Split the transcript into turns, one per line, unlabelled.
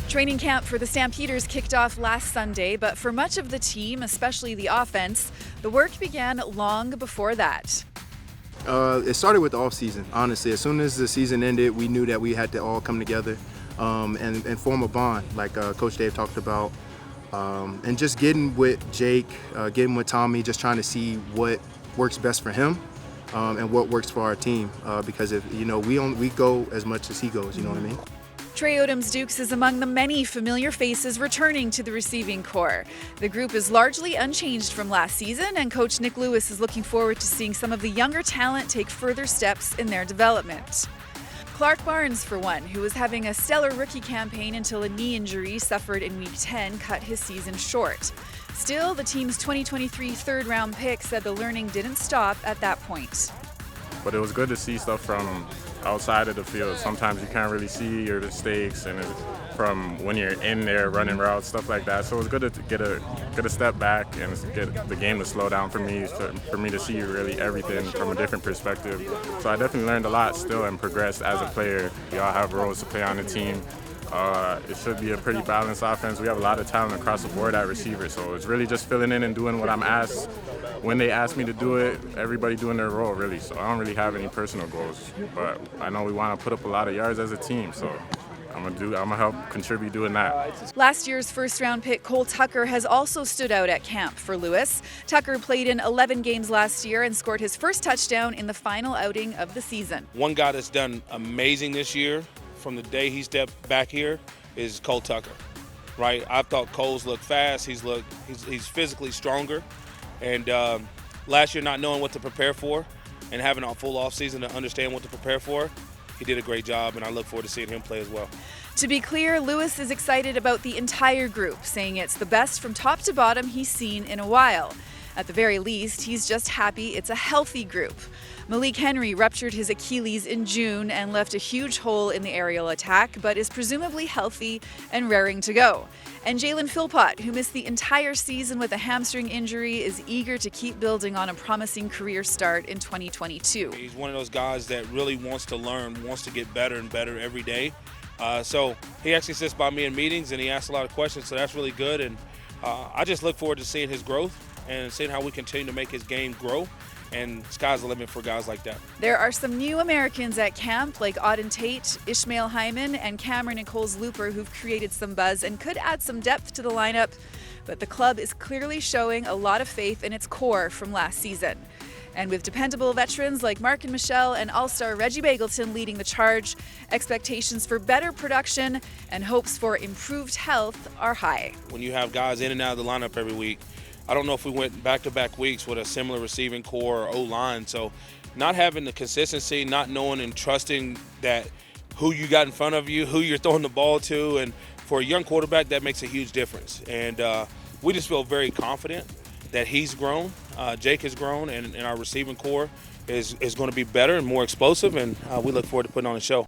Training camp for the Stampeders kicked off last Sunday, but for much of the team, especially the offense, the work began long before that.
It started with the off-season, honestly. As soon as the season ended, we knew that we had to all come together and form a bond, like Coach Dave talked about. And just getting with Jake, getting with Tommy, just trying to see what works best for him and what works for our team. Because if we go as much as he goes, you know what I mean?
Trey Odoms-Dukes is among the many familiar faces returning to the receiving corps. The group is largely unchanged from last season, and Coach Nik Lewis is looking forward to seeing some of the younger talent take further steps in their development. Clark Barnes, for one, who was having a stellar rookie campaign until a knee injury suffered in Week 10 cut his season short. Still, the team's 2023 third-round pick said the learning didn't stop at that point.
But it was good to see stuff from outside of the field. Sometimes you can't really see your mistakes, and from when you're in there running routes, stuff like that. So it was good to get a step back and get the game to slow down for me to see really everything from a different perspective. So I definitely learned a lot still and progressed as a player. We all have roles to play on the team. It should be a pretty balanced offense. We have a lot of talent across the board at receiver, so it's really just filling in and doing what I'm asked. When they ask me to do it, everybody doing their role, really. So I don't really have any personal goals, but I know we want to put up a lot of yards as a team, so I'm gonna help contribute doing that.
Last year's first-round pick Cole Tucker has also stood out at camp for Lewis. Tucker played in 11 games last year and scored his first touchdown in the final outing of the season.
One guy that's done amazing this year from the day he stepped back here is Cole Tucker, right? I thought Cole's looked fast. He's physically stronger. And last year, not knowing what to prepare for and having a full offseason to understand what to prepare for, he did a great job, and I look forward to seeing him play as well.
To be clear, Lewis is excited about the entire group, saying it's the best from top to bottom he's seen in a while. At the very least, he's just happy it's a healthy group. Malik Henry ruptured his Achilles in June and left a huge hole in the aerial attack, but is presumably healthy and raring to go. And Jalen Philpott, who missed the entire season with a hamstring injury, is eager to keep building on a promising career start in 2022.
He's one of those guys that really wants to learn, wants to get better and better every day. So he actually sits by me in meetings and he asks a lot of questions, so that's really good. And I just look forward to seeing his growth and seeing how we continue to make his game grow. And sky's the limit for guys like that.
There are some new Americans at camp like Auden Tate, Ishmael Hyman, and Cameron Nichols Looper who've created some buzz and could add some depth to the lineup. But the club is clearly showing a lot of faith in its core from last season. And with dependable veterans like Mark and Michelle and all-star Reggie Bagleton leading the charge, expectations for better production and hopes for improved health are high.
When you have guys in and out of the lineup every week, I don't know if we went back-to-back weeks with a similar receiving core or O-line. So not having the consistency, not knowing and trusting that who you got in front of you, who you're throwing the ball to, and for a young quarterback, that makes a huge difference. And we just feel very confident that he's grown, Jake has grown, and our receiving core is going to be better and more explosive, and we look forward to putting on a show.